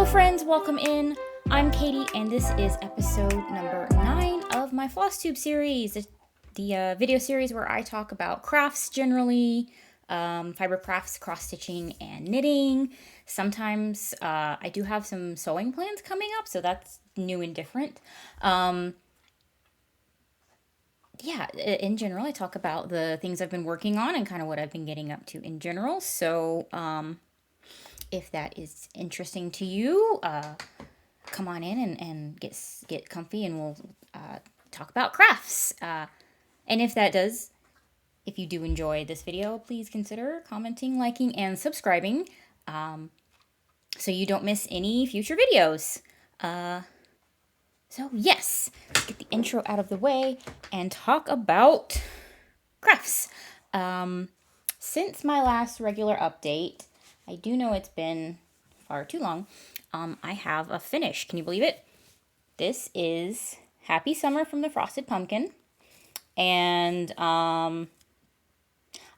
friends, welcome in. I'm Katie, and this is episode number 9 of my Flosstube series, the video series where I talk about crafts generally, fiber crafts, cross-stitching, and knitting. Sometimes I do have some sewing plans coming up, so that's new and different. In general, I talk about the things I've been working on and kind of what I've been getting up to in general. So, if that is interesting to you, come on in and get comfy, and we'll talk about crafts. And if you do enjoy this video, please consider commenting, liking, and subscribing, so you don't miss any future videos. So yes, let's get the intro out of the way and talk about crafts. Since my last regular update, I do know it's been far too long. I have a finish. Can you believe it? This is Happy Summer from the Frosted Pumpkin. And I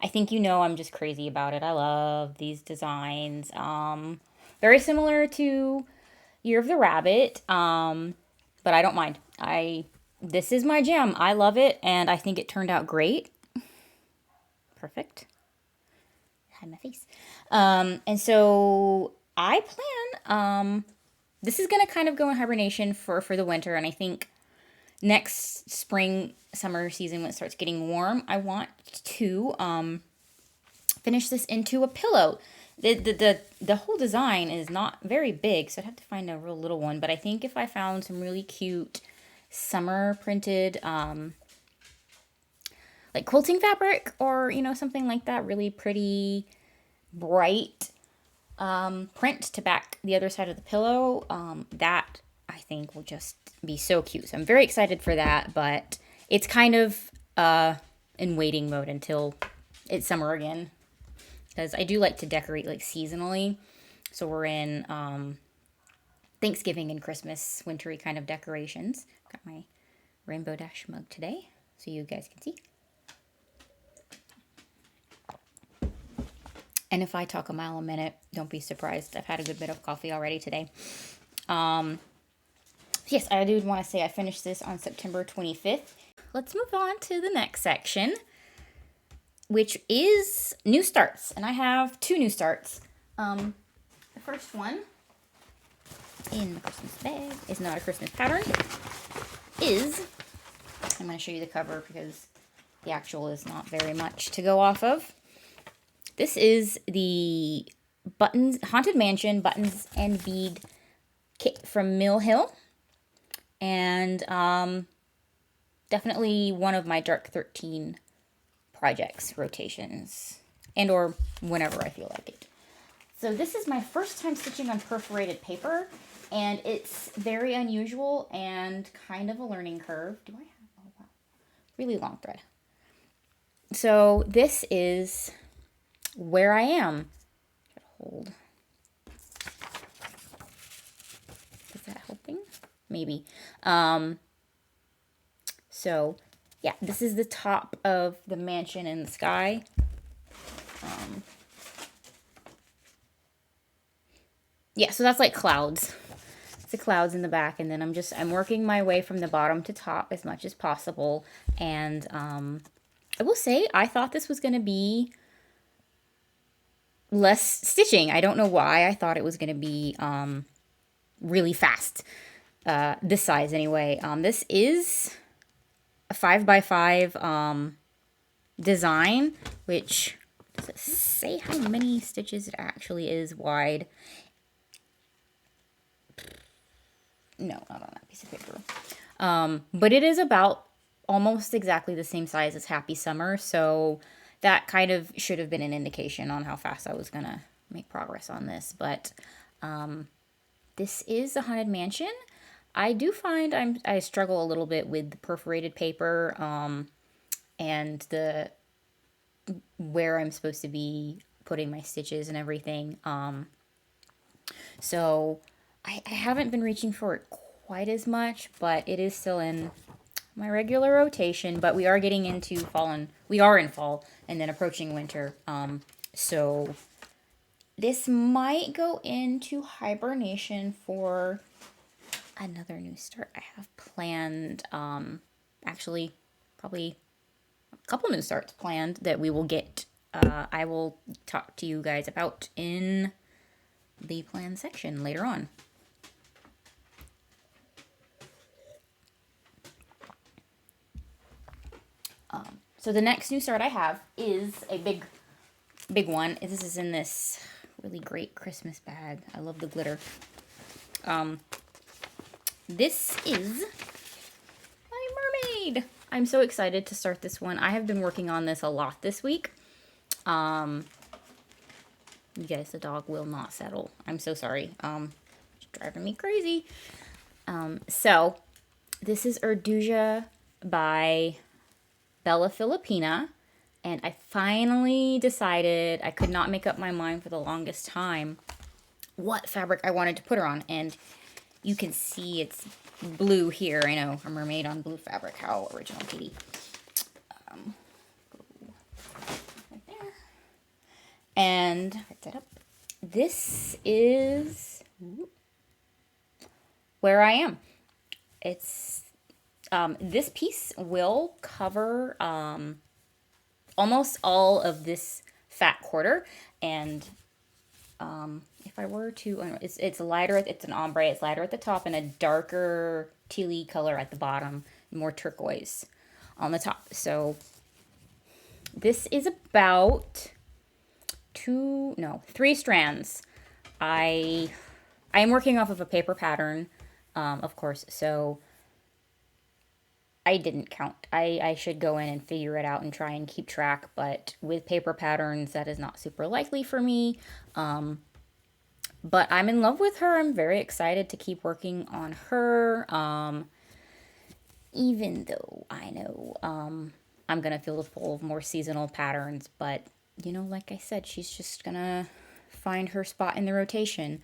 think you know I'm just crazy about it. I love these designs. Very similar to Year of the Rabbit, but I don't mind. This is my jam. I love it, and I think it turned out great. Perfect. Hide my face. And so I plan, this is going to kind of go in hibernation for the winter. And I think next spring, summer season, when it starts getting warm, I want to, finish this into a pillow. The whole design is not very big, so I'd have to find a real little one. But I think if I found some really cute summer printed, like quilting fabric or, something like that, really pretty, bright print to back the other side of the pillow, that I think will just be so cute. So I'm very excited for that, but it's kind of in waiting mode until it's summer again, because I do like to decorate like seasonally. So we're in Thanksgiving and Christmas wintry kind of decorations. Got my Rainbow Dash mug today so you guys can see. And if I talk a mile a minute, don't be surprised. I've had a good bit of coffee already today. Yes, I do want to say I finished this on September 25th. Let's move on to the next section, which is new starts. And I have 2 new starts. The first one in the Christmas bag is not a Christmas pattern. I'm going to show you the cover because the actual is not very much to go off of. This is the Haunted Mansion Buttons and Bead Kit from Mill Hill. And definitely one of my Dark 13 projects, rotations, and or whenever I feel like it. So this is my first time stitching on perforated paper, and it's very unusual and kind of a learning curve. Really long thread. So this is where I am. Hold. Is that helping? Maybe. So yeah, this is the top of the mansion in the sky. Yeah, so that's like clouds. It's the clouds in the back, and then I'm working my way from the bottom to top as much as possible. And I will say I thought this was going to be less stitching. I don't know why. I thought it was going to be really fast. This size anyway. This is a 5x5 design, which does it say how many stitches it actually is wide? No, not on that piece of paper. But it is about almost exactly the same size as Happy Summer, so that kind of should have been an indication on how fast I was gonna make progress on this. But this is a Haunted Mansion. I do find I struggle a little bit with the perforated paper and where I'm supposed to be putting my stitches and everything. So I haven't been reaching for it quite as much, but it is still in my regular rotation. But we are getting into fall, and we are in fall and then approaching winter. So this might go into hibernation for another new start I have planned. Actually, probably a couple new starts planned that we will get. I will talk to you guys about in the plan section later on. So the next new start I have is a big one. This is in this really great Christmas bag. I love the glitter. This is my mermaid. I'm so excited to start this one. I have been working on this a lot this week. You guys, the dog will not settle. I'm so sorry. It's driving me crazy. So this is Urduja by Bella Filipina, and I finally decided, I could not make up my mind for the longest time what fabric I wanted to put her on, and you can see it's blue here. I know, a mermaid on blue fabric. How original, Katie. Right there. And right that up. This is where I am. It's this piece will cover almost all of this fat quarter, and if I were to, it's lighter, it's an ombre, it's lighter at the top and a darker tealy color at the bottom, more turquoise on the top. So this is about 3 strands. I am working off of a paper pattern, of course, so I didn't count. I should go in and figure it out and try and keep track, but with paper patterns, that is not super likely for me. But I'm in love with her. I'm very excited to keep working on her. Even though I know I'm going to fill full of more seasonal patterns, but, you know, like I said, she's just going to find her spot in the rotation.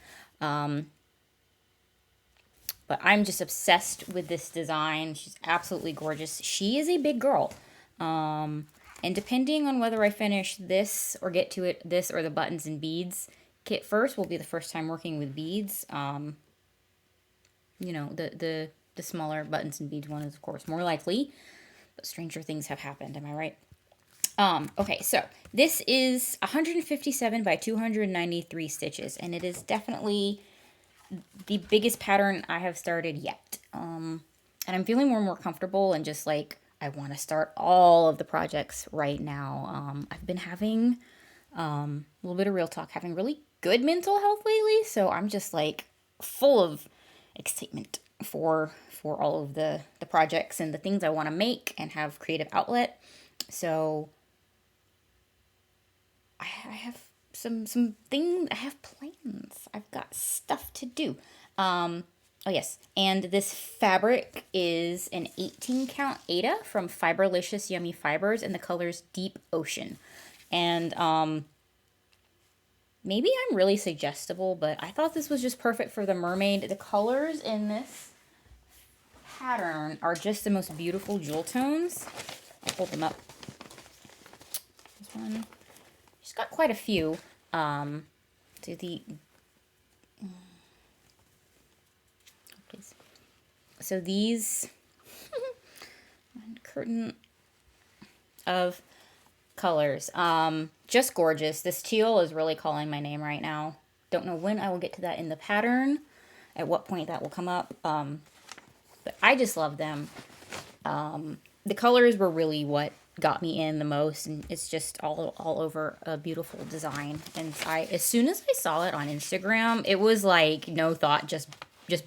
But I'm just obsessed with this design. She's absolutely gorgeous. She is a big girl. And depending on whether I finish this or get to it, this or the buttons and beads kit first, will be the first time working with beads. You know, the smaller buttons and beads one is, of course, more likely. But stranger things have happened, am I right? Okay, so this is 157 by 293 stitches. And it is definitely the biggest pattern I have started yet. And I'm feeling more and more comfortable and just like, I want to start all of the projects right now. I've been having, a little bit of real talk, having really good mental health lately. So I'm just like full of excitement for all of the projects and the things I want to make and have creative outlet. So I have some things, I have plans. I've got stuff to do. Oh yes, and this fabric is an 18 count Aida from Fiberlicious Yummy Fibers, and the color's Deep Ocean. And maybe I'm really suggestible, but I thought this was just perfect for the mermaid. The colors in this pattern are just the most beautiful jewel tones. I'll hold them up. This one, she's got quite a few. So these curtain of colors, just gorgeous. This teal is really calling my name right now. Don't know when I will get to that in the pattern, at what point that will come up, but I just love them. The colors were really what got me in the most, and it's just all over a beautiful design. And as soon as I saw it on Instagram, it was like no thought, just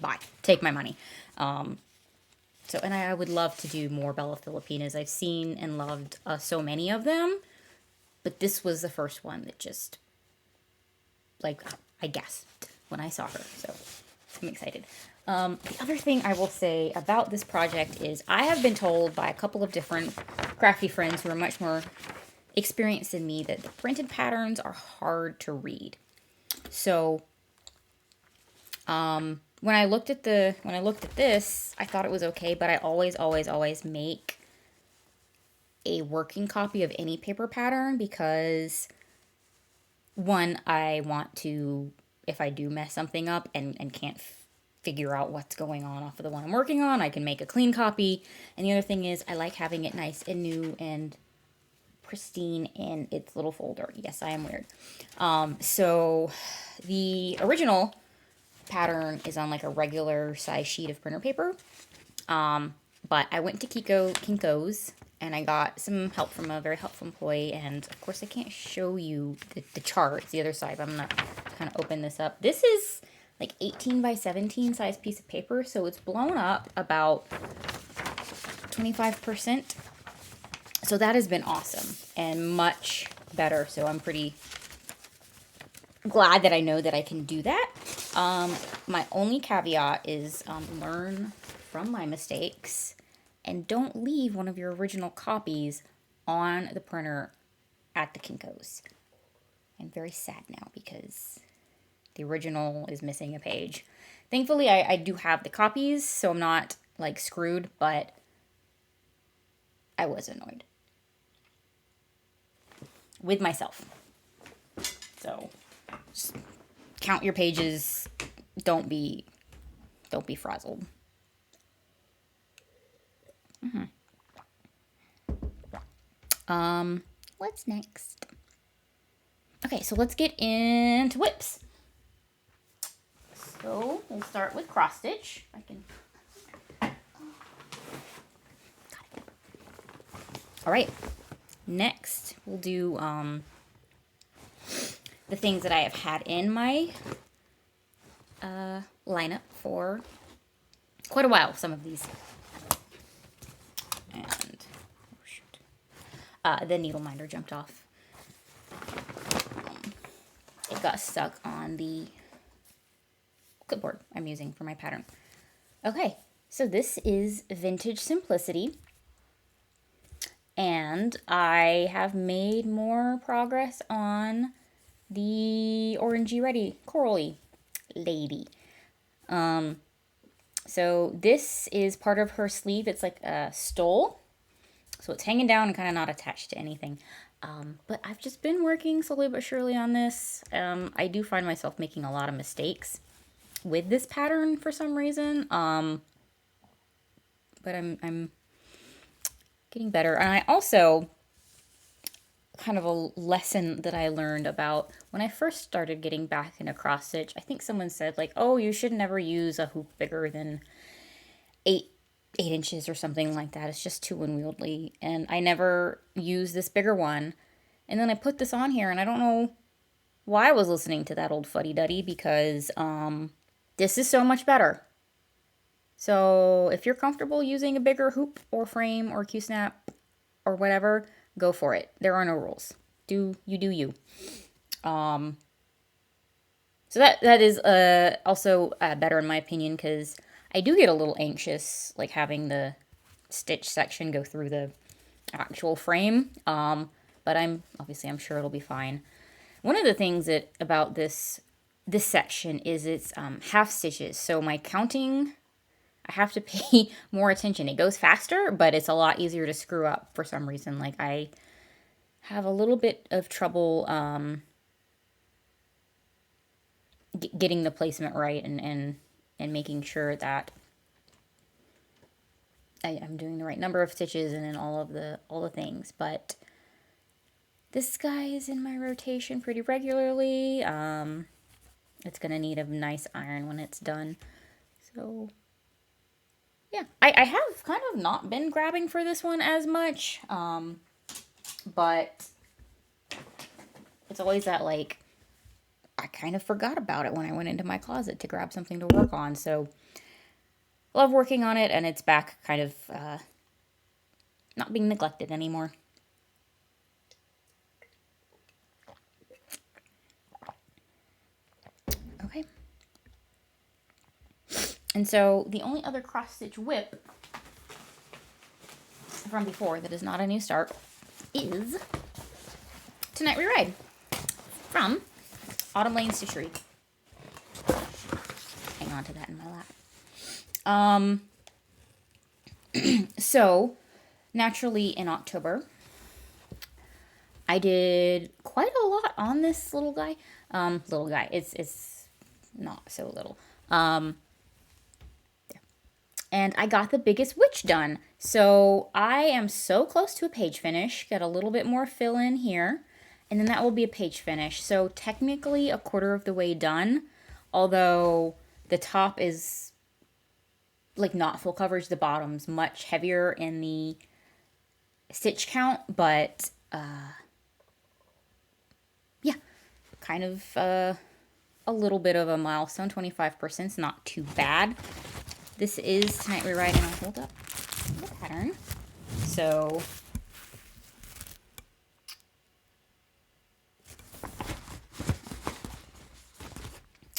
buy, take my money. So, and I would love to do more Bella Filipinas. I've seen and loved so many of them, but this was the first one that just, like, I gasped when I saw her. So I'm excited. The other thing I will say about this project is I have been told by a couple of different crafty friends who are much more experienced than me that the printed patterns are hard to read. So, when I looked at this, I thought it was okay, but I always make a working copy of any paper pattern, because one, I want to, if I do mess something up and can't figure out what's going on off of the one I'm working on, I can make a clean copy. And the other thing is I like having it nice and new and pristine in its little folder. Yes, I am weird. So the original pattern is on like a regular size sheet of printer paper. But I went to Kinko's and I got some help from a very helpful employee. And of course I can't show you the chart. It's the other side, but I'm gonna kind of open this up. This is like 18 by 17 size piece of paper. So it's blown up about 25%. So that has been awesome and much better. So I'm pretty glad that I know that I can do that. My only caveat is learn from my mistakes and don't leave one of your original copies on the printer at the Kinko's. I'm very sad now because the original is missing a page. Thankfully, I do have the copies, so I'm not like screwed, but I was annoyed with myself. So just count your pages. Don't be frazzled. What's next? Okay, so let's get into whips. So we'll start with cross stitch. I can. Got it. All right. Next, we'll do the things that I have had in my lineup for quite a while. Some of these. And oh shoot, the needle minder jumped off. It got stuck on the clipboard I'm using for my pattern. Okay, so this is Vintage Simplicity. And I have made more progress on the orangey ready corally lady. So this is part of her sleeve. It's like a stole. So it's hanging down and kind of not attached to anything. But I've just been working slowly but surely on this. I do find myself making a lot of mistakes with this pattern for some reason. But I'm getting better. And I also, kind of a lesson that I learned about when I first started getting back into cross stitch, I think someone said like, oh, you should never use a hoop bigger than 8 inches or something like that. It's just too unwieldy. And I never used this bigger one. And then I put this on here and I don't know why I was listening to that old fuddy-duddy because this is so much better. So if you're comfortable using a bigger hoop or frame or Q-snap or whatever, go for it. There are no rules. Do you. So that is also better in my opinion because I do get a little anxious like having the stitch section go through the actual frame. But I'm sure it'll be fine. One of the things about this section is it's half stitches. So my counting, I have to pay more attention. It goes faster, but it's a lot easier to screw up for some reason. Like I have a little bit of trouble getting the placement right and making sure that I'm doing the right number of stitches and then all the things. But this guy is in my rotation pretty regularly. It's gonna need a nice iron when it's done. So yeah, I have kind of not been grabbing for this one as much, but it's always that, like, I kind of forgot about it when I went into my closet to grab something to work on, so love working on it, and it's back kind of not being neglected anymore. Okay. And so the only other cross-stitch whip from before that is not a new start is Tonight We Ride from Autumn Lane Stitchery. Hang on to that in my lap. So naturally in October, I did quite a lot on this little guy. It's not so little. And I got the biggest witch done. So I am so close to a page finish. Got a little bit more fill in here. And then that will be a page finish. So technically a quarter of the way done. Although the top is like not full coverage. The bottom's much heavier in the stitch count. But yeah, kind of a little bit of a milestone. 25% is not too bad. This is Tonight We Write, and I'll hold up the pattern. So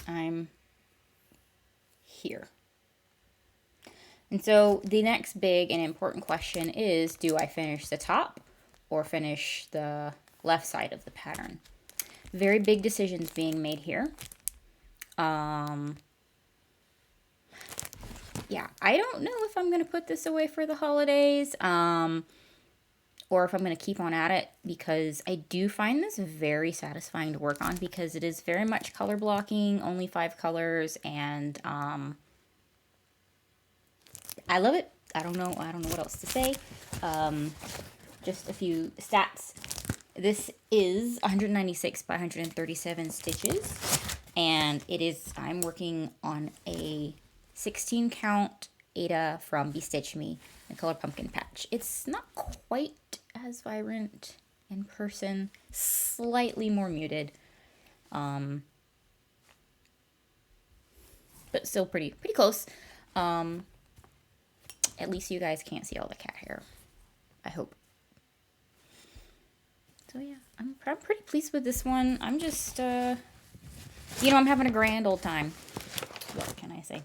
I'm here. And so the next big and important question is, do I finish the top or finish the left side of the pattern? Very big decisions being made here. Yeah, I don't know if I'm going to put this away for the holidays, or if I'm going to keep on at it, because I do find this very satisfying to work on, because it is very much color blocking, only 5 colors, and I love it. I don't know what else to say. Just a few stats. This is 196 by 137 stitches, and I'm working on a 16 count Ada from Be Stitch Me, the color Pumpkin Patch. It's not quite as vibrant in person, slightly more muted, but still pretty close. At least you guys can't see all the cat hair, I hope. So yeah, I'm pretty pleased with this one. I'm just, I'm having a grand old time. What can I say?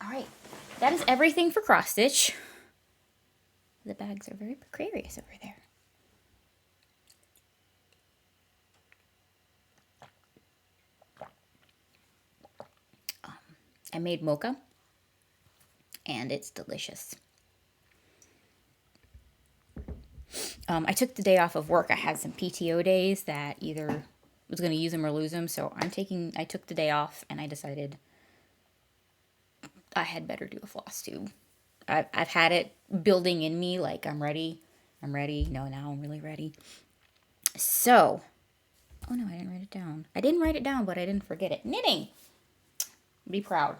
Alright, that is everything for cross stitch. The bags are very precarious over there. I made mocha, and it's delicious. I took the day off of work. I had some PTO days that either was going to use them or lose them, so I took the day off, and I decided I had better do a Flosstube. I've had it building in me, like I'm ready. No, now I'm really ready. So, oh no, I didn't write it down. I didn't write it down, but I didn't forget it. Knitting. Be proud.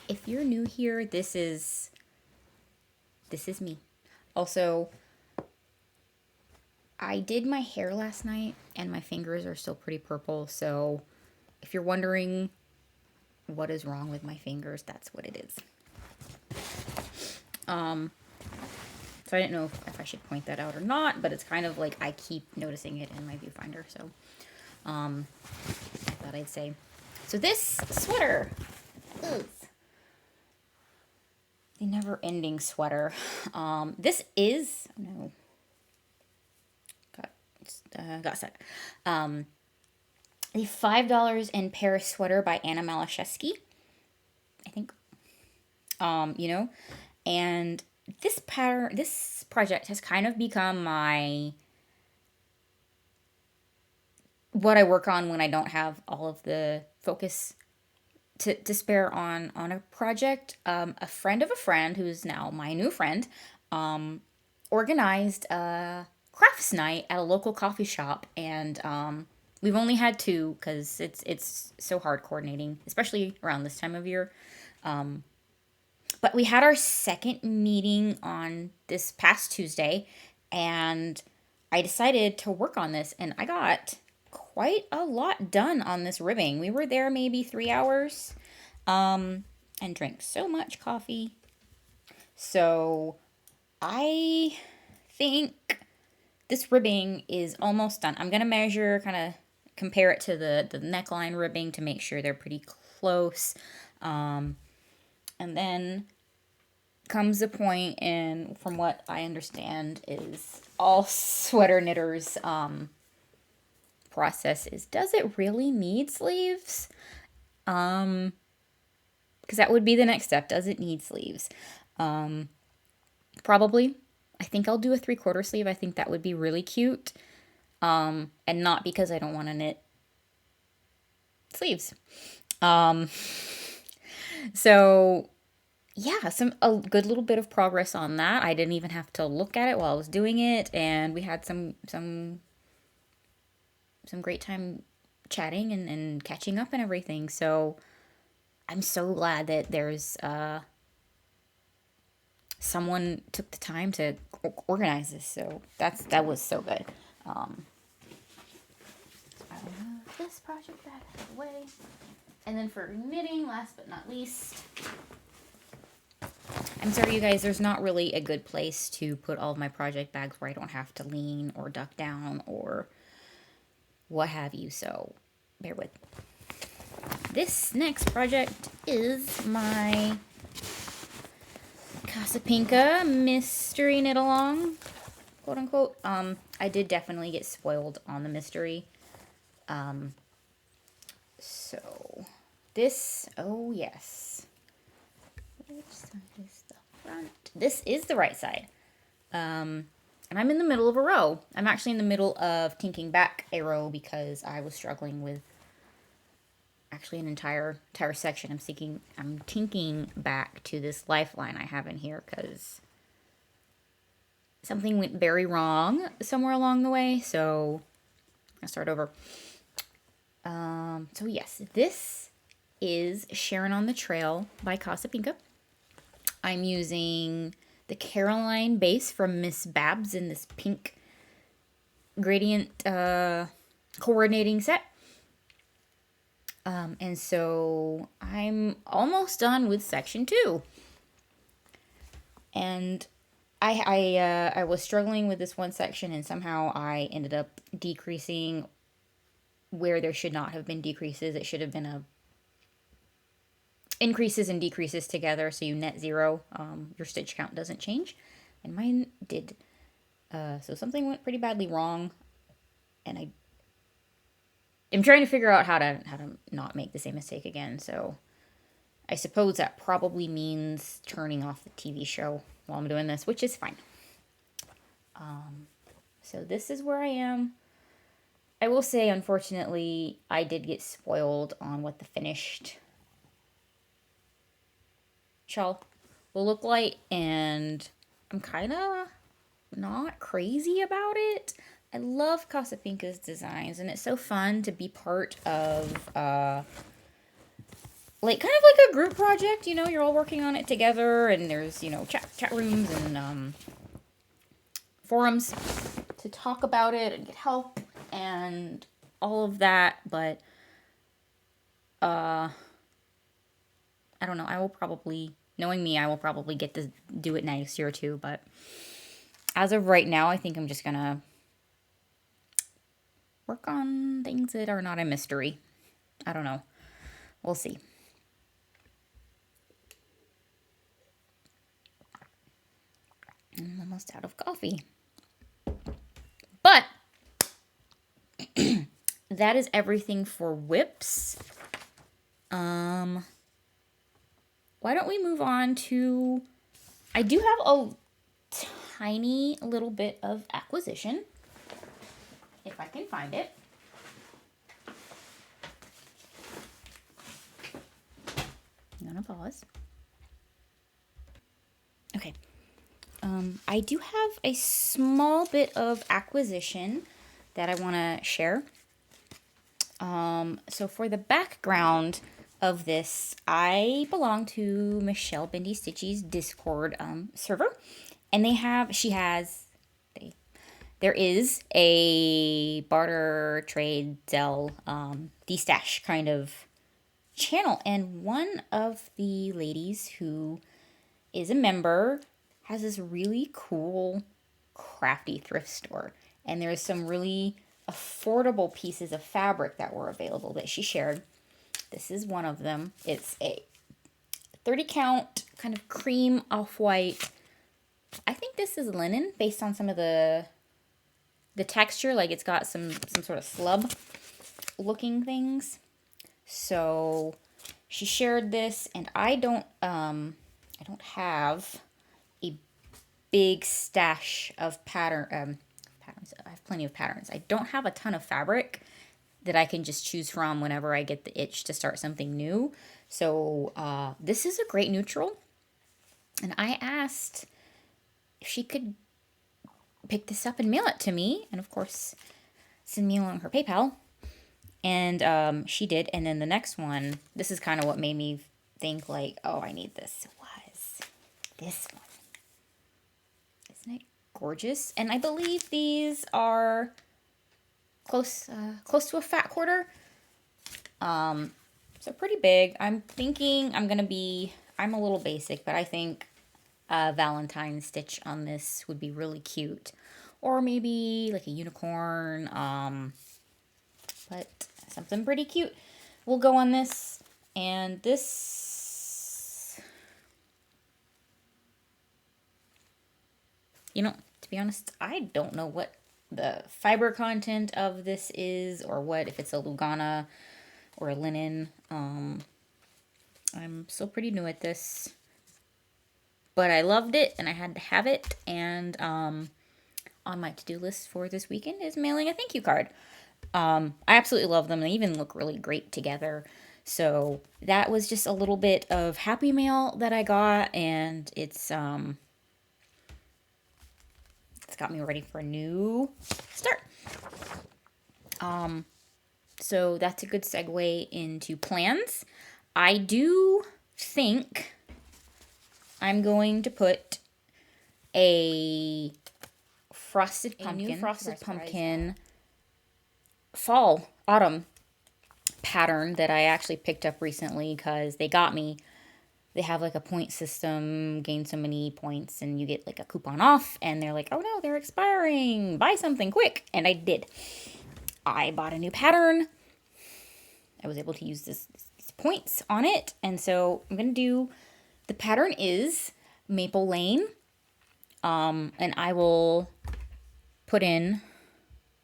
If you're new here, this is me. Also, I did my hair last night, and my fingers are still pretty purple, so if you're wondering what is wrong with my fingers, that's what it is. So I didn't know if I should point that out or not, but it's kind of like I keep noticing it in my viewfinder, so I thought I'd say. So this sweater is the never-ending sweater. This is, no, got set. The $5 in Paris sweater by Anna Malashevsky, I think. And this project has kind of become what I work on when I don't have all of the focus to spare on a project. A friend of a friend, who's now my new friend, organized a crafts night at a local coffee shop, and we've only had 2 because it's so hard coordinating, especially around this time of year. But we had our second meeting on this past Tuesday, and I decided to work on this, and I got quite a lot done on this ribbing. We were there maybe 3 hours, and drank so much coffee. So I think this ribbing is almost done. I'm going to measure, kind of compare it to the neckline ribbing to make sure they're pretty close. And then comes a point in, from what I understand, is all sweater knitters' process is, does it really need sleeves? because that would be the next step. Does it need sleeves? Probably. I think I'll do a 3/4 sleeve. I think that would be really cute. And not because I don't want to knit sleeves. So yeah, a good little bit of progress on that. I didn't even have to look at it while I was doing it, and we had some great time chatting and catching up and everything. So I'm so glad that there's someone took the time to organize this. So that was so good. I will move this project back out of the way. And then for knitting, last but not least, I'm sorry you guys, there's not really a good place to put all of my project bags where I don't have to lean or duck down or what have you, so bear with. This next project is my Casapinka mystery knit along, quote unquote. I did definitely get spoiled on the mystery. So this, oh yes. Which side is the front? This is the right side. And I'm in the middle of a row. I'm actually in the middle of tinking back a row because I was struggling with actually an entire section. I'm tinking back to this lifeline I have in here because something went very wrong somewhere along the way. So I'll start over. So yes, this is Sharon on the Trail by Casapinka. I'm using the Caroline base from Miss Babs in this pink gradient coordinating set. And so I'm almost done with section 2. And I was struggling with this one section, and somehow I ended up decreasing where there should not have been decreases. It should have been increases and decreases together, so you net 0. Your stitch count doesn't change, and mine did. So something went pretty badly wrong, and I'm trying to figure out how to not make the same mistake again. So I suppose that probably means turning off the TV show while I'm doing this, which is fine. So this is where I am. I will say, unfortunately, I did get spoiled on what the finished shawl will look like, and I'm kind of not crazy about it. I love Casapinka's designs, and it's so fun to be part of, like, kind of like a group project, you know, you're all working on it together, and there's, you know, chat rooms and, forums to talk about it and get help and all of that, but, I don't know, I will probably, knowing me, I will probably get to do it next year too, but as of right now, I think I'm just gonna work on things that are not a mystery. I don't know. We'll see. I'm almost out of coffee. But that is everything for whips. Why don't we move on to, I do have a tiny little bit of acquisition, if I can find it. I'm gonna pause. Okay. I do have a small bit of acquisition that I want to share. So for the background of this, I belong to Michelle Bendy Stitchy's Discord server, and there is a barter trade sell de-stash kind of channel, and one of the ladies who is a member has this really cool crafty thrift store, and there's some really affordable pieces of fabric that were available that she shared. This is one of them. It's a 30 count kind of cream off-white. I think this is linen based on some of the texture, like it's got some sort of slub looking things. So she shared this, and I don't have a big stash of patterns. I have plenty of patterns. I don't have a ton of fabric that I can just choose from whenever I get the itch to start something new. So this is a great neutral. And I asked if she could pick this up and mail it to me. And of course, send me along her PayPal. And she did. And then the next one, this is kind of what made me think like, oh, I need this, was this one. Isn't it gorgeous? And I believe these are close to a fat quarter. So pretty big. I'm thinking I'm a little basic, but I think a Valentine stitch on this would be really cute. Or maybe like a unicorn, but something pretty cute will go on this. And this, to be honest, I don't know what the fiber content of this is, or if it's a Lugana or a linen. I'm still pretty new at this, but I loved it and I had to have it. And on my to-do list for this weekend is mailing a thank you card. I absolutely love them. They even look really great together. So that was just a little bit of happy mail that I got, and it's got me ready for a new start. So that's a good segue into plans. I do think I'm going to put a frosted pumpkin fall, autumn pattern that I actually picked up recently because they got me. They have like a point system, gain so many points and you get like a coupon off, and they're like, oh no, they're expiring, buy something quick. And I did. I bought a new pattern. I was able to use these points on it, and so I'm gonna do, the pattern is Maple Lane, and I will put in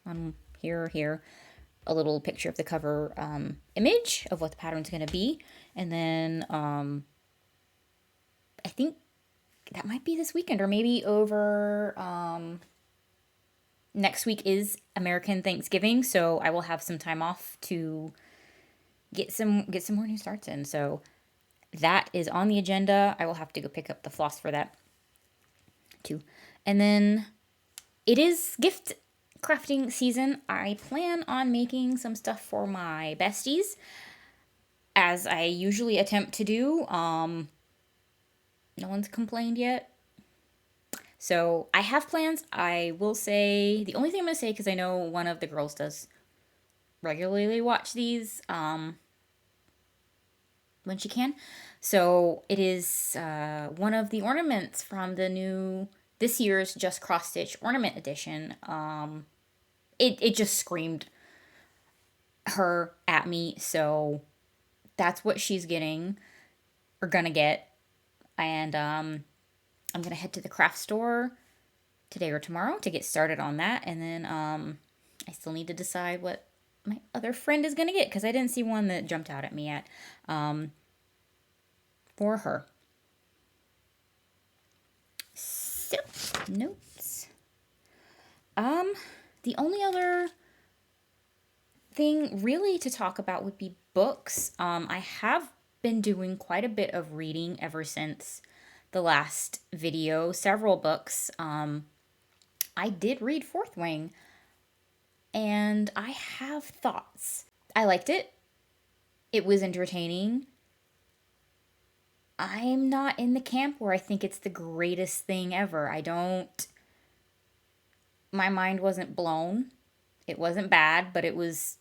on here a little picture of the cover image of what the pattern's gonna be, and then I think that might be this weekend, or maybe over next week is American Thanksgiving, so I will have some time off to get some more new starts in. So that is on the agenda. I will have to go pick up the floss for that too. And then it is gift crafting season. I plan on making some stuff for my besties, as I usually attempt to do. No one's complained yet. So I have plans. I will say, the only thing I'm going to say, because I know one of the girls does regularly watch these when she can. So it is one of the ornaments from this year's Just Cross Stitch Ornament Edition. It just screamed her at me, so that's what she's getting, or gonna get. And I'm gonna head to the craft store today or tomorrow to get started on that. And then I still need to decide what my other friend is gonna get, because I didn't see one that jumped out at me yet for her. So, notes. The only other thing really to talk about would be books. I have been doing quite a bit of reading ever since the last video. Several books. I did read Fourth Wing, and I have thoughts. I liked it. It was entertaining. I'm not in the camp where I think it's the greatest thing ever. My mind wasn't blown. It wasn't bad, but it was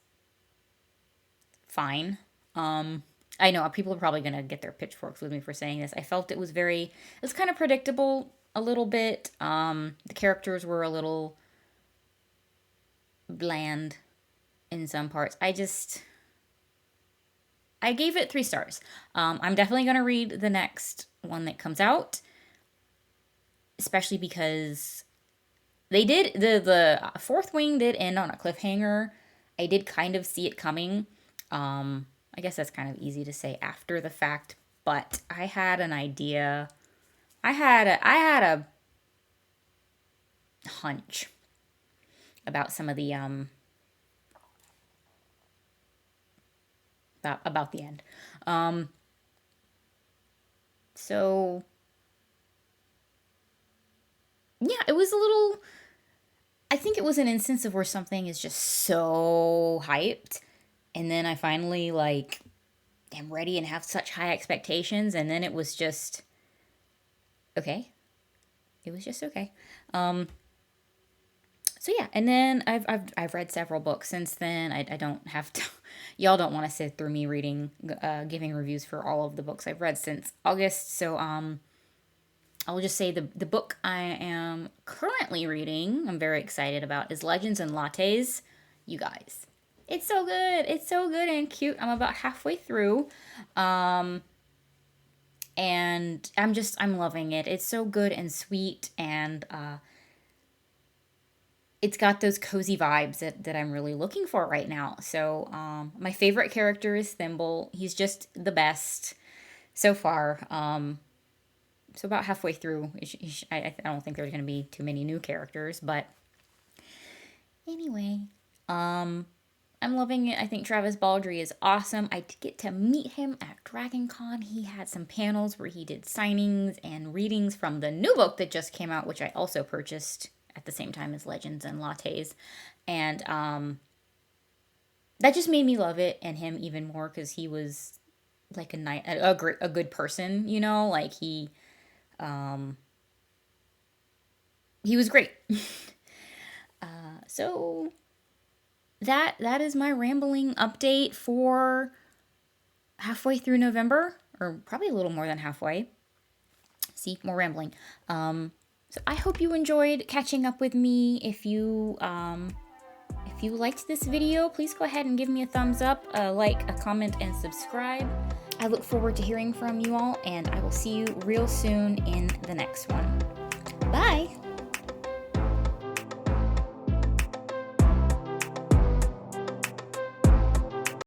fine. I know people are probably going to get their pitchforks with me for saying this. I felt it was kind of predictable a little bit. The characters were a little bland in some parts. I gave it 3 stars. I'm definitely going to read the next one that comes out, especially because they did, the Fourth Wing did end on a cliffhanger. I did kind of see it coming. I guess that's kind of easy to say after the fact, but I had an idea. I had a hunch about some of the about the end. So yeah, it was a little, I think it was an instance of where something is just so hyped, and then I finally like am ready and have such high expectations, and then it was just okay. It was just okay. So yeah, and then I've read several books since then. I don't have to. Y'all don't want to sit through me reading, giving reviews for all of the books I've read since August. So I'll just say the book I am currently reading, I'm very excited about, is Legends and Lattes. You guys, it's so good. It's so good and cute. I'm about halfway through. And I'm loving it. It's so good and sweet, and it's got those cozy vibes that I'm really looking for right now. So my favorite character is Thimble. He's just the best so far. So about halfway through, I don't think there's going to be too many new characters, but anyway, I'm loving it. I think Travis Baldry is awesome. I did get to meet him at Dragon Con. He had some panels where he did signings and readings from the new book that just came out, which I also purchased at the same time as Legends and Lattes. And that just made me love it and him even more, because he was like a good person, you know, like he was great. So that is my rambling update for halfway through November, or probably a little more than halfway. See, more rambling. So I hope you enjoyed catching up with me. If you liked this video, please go ahead and give me a thumbs up, a like, a comment, and subscribe. I look forward to hearing from you all, and I will see you real soon in the next one. Bye!